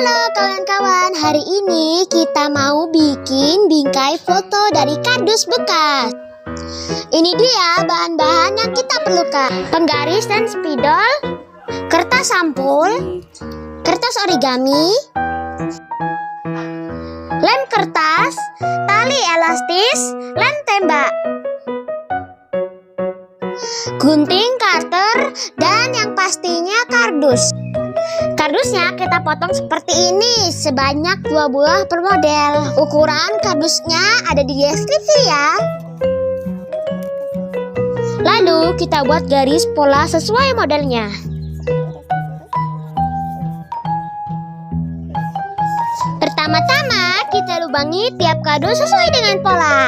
Halo kawan-kawan, hari ini kita mau bikin bingkai foto dari kardus bekas. Ini dia bahan-bahan yang kita perlukan: penggaris dan spidol, kertas sampul, kertas origami, lem kertas, tali elastis, lem tembak, gunting cutter, dan yang pastinya kardus. Kardusnya kita potong seperti ini, sebanyak 2 buah per model. Ukuran kardusnya ada di deskripsi ya. Lalu kita buat garis pola sesuai modelnya. Pertama-tama kita lubangi tiap kardus sesuai dengan pola.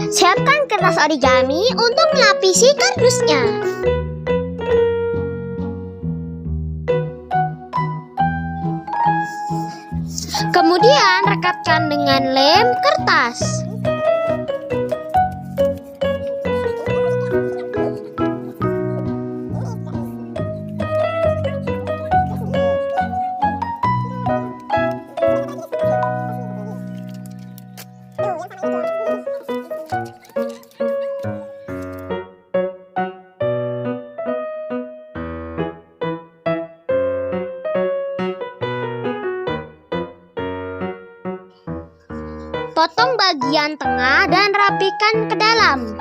Siapkan kertas origami untuk melapisi kardusnya. Kemudian rekatkan dengan lem kertas. Potong bagian tengah dan rapikan ke dalam.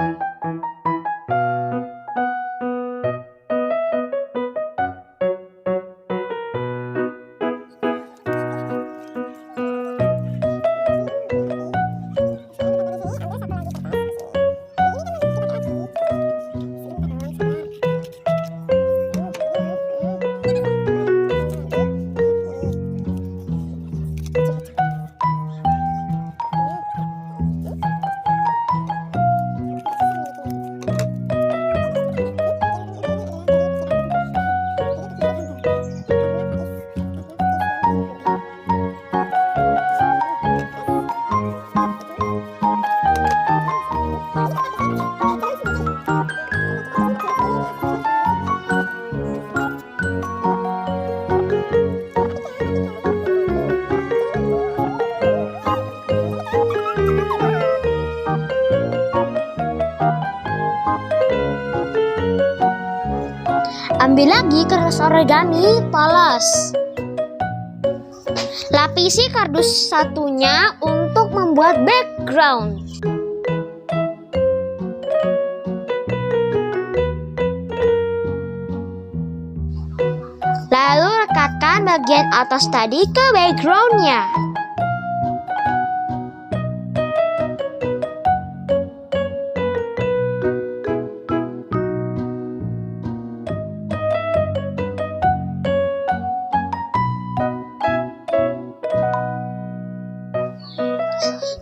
Ambil lagi kertas origami polos. Lapisi kardus satunya untuk membuat background. Lalu rekatkan bagian atas tadi ke backgroundnya.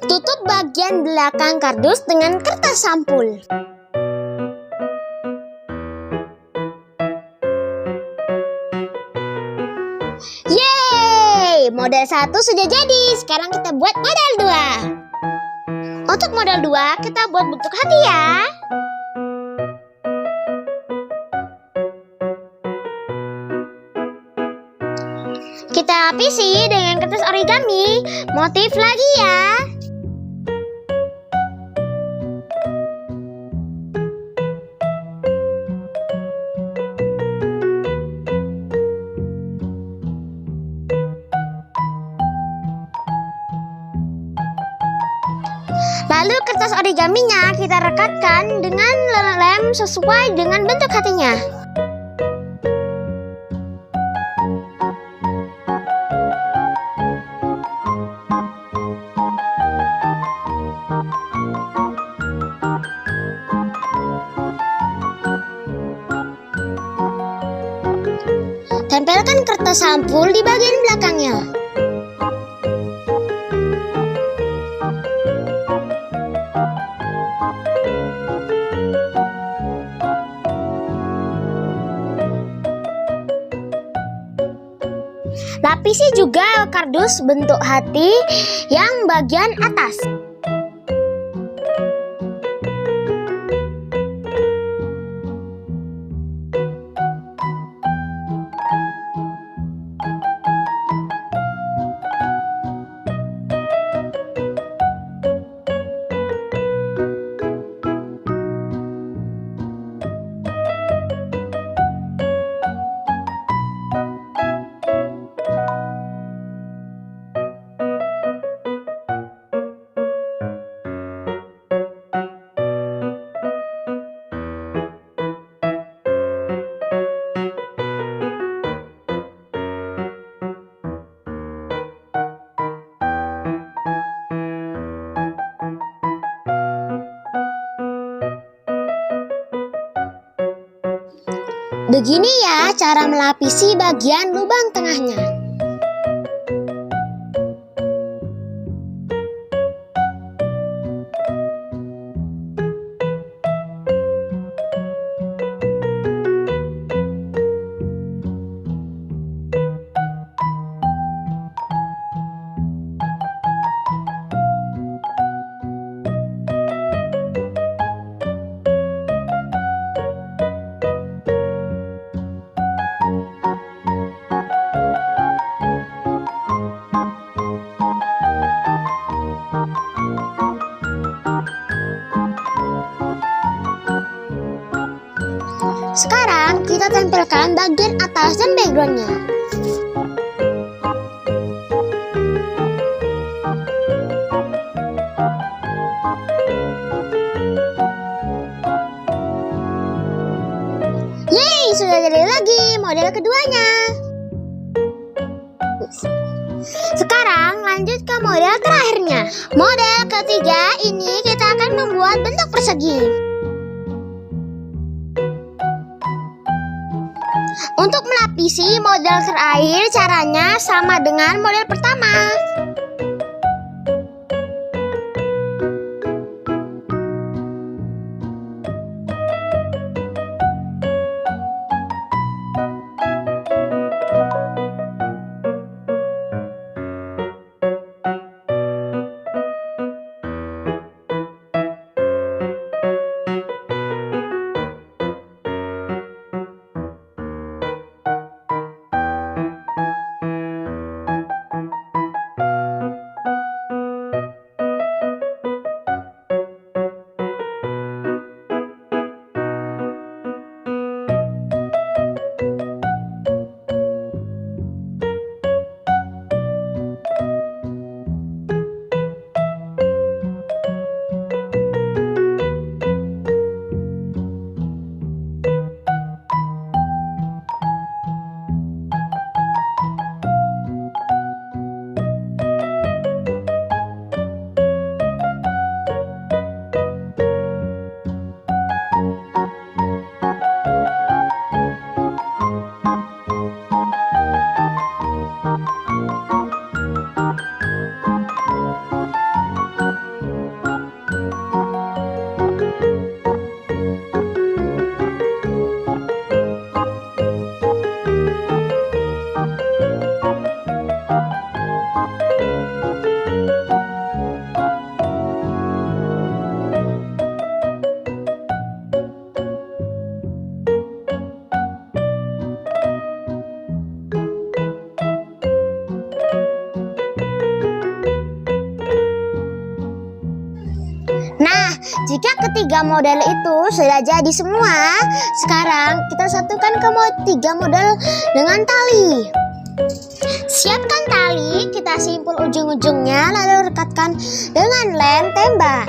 Tutup bagian belakang kardus dengan kertas sampul. Yeay! Model 1 sudah jadi. Sekarang kita buat model 2. Untuk model 2 kita buat bentuk hati ya. Kita lapisi dengan kertas origami motif lagi ya. Lalu kertas origaminya kita rekatkan dengan lem sesuai dengan bentuk hatinya. Tempelkan kertas sampul di bagian belakangnya. Lapisi juga kardus bentuk hati yang bagian atas. Begini ya cara melapisi bagian lubang tengahnya. Sekarang kita tempelkan bagian atas dan backgroundnya. Yeay, sudah jadi lagi model keduanya. Sekarang lanjut ke model terakhirnya. Model ketiga ini kita akan membuat bentuk persegi. Untuk melapisi model terakhir caranya sama dengan model pertama. Jika ketiga model itu sudah jadi semua, sekarang kita satukan ke tiga model dengan tali. Siapkan tali, kita simpul ujung-ujungnya lalu rekatkan dengan lem tembak.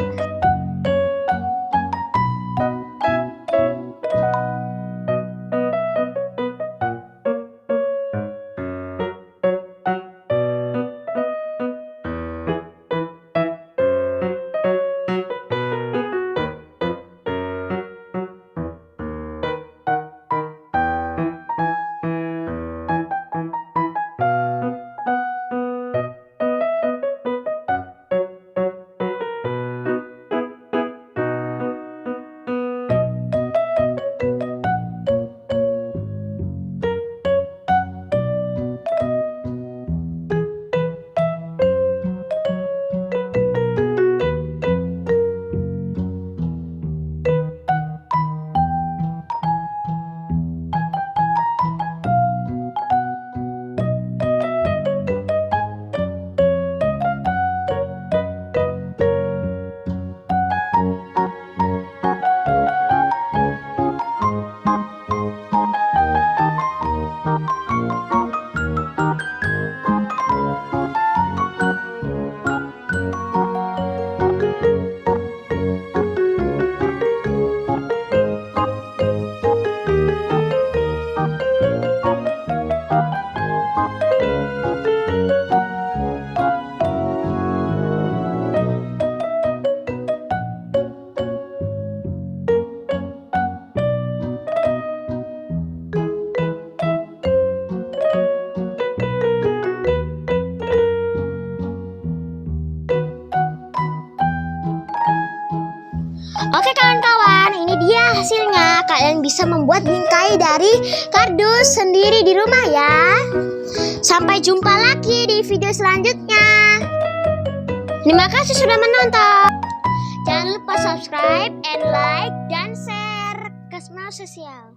Oke kawan-kawan, ini dia hasilnya. Kalian bisa membuat bingkai dari kardus sendiri di rumah ya. Sampai jumpa lagi di video selanjutnya. Terima kasih sudah menonton. Jangan lupa subscribe and like dan share ke semua sosial.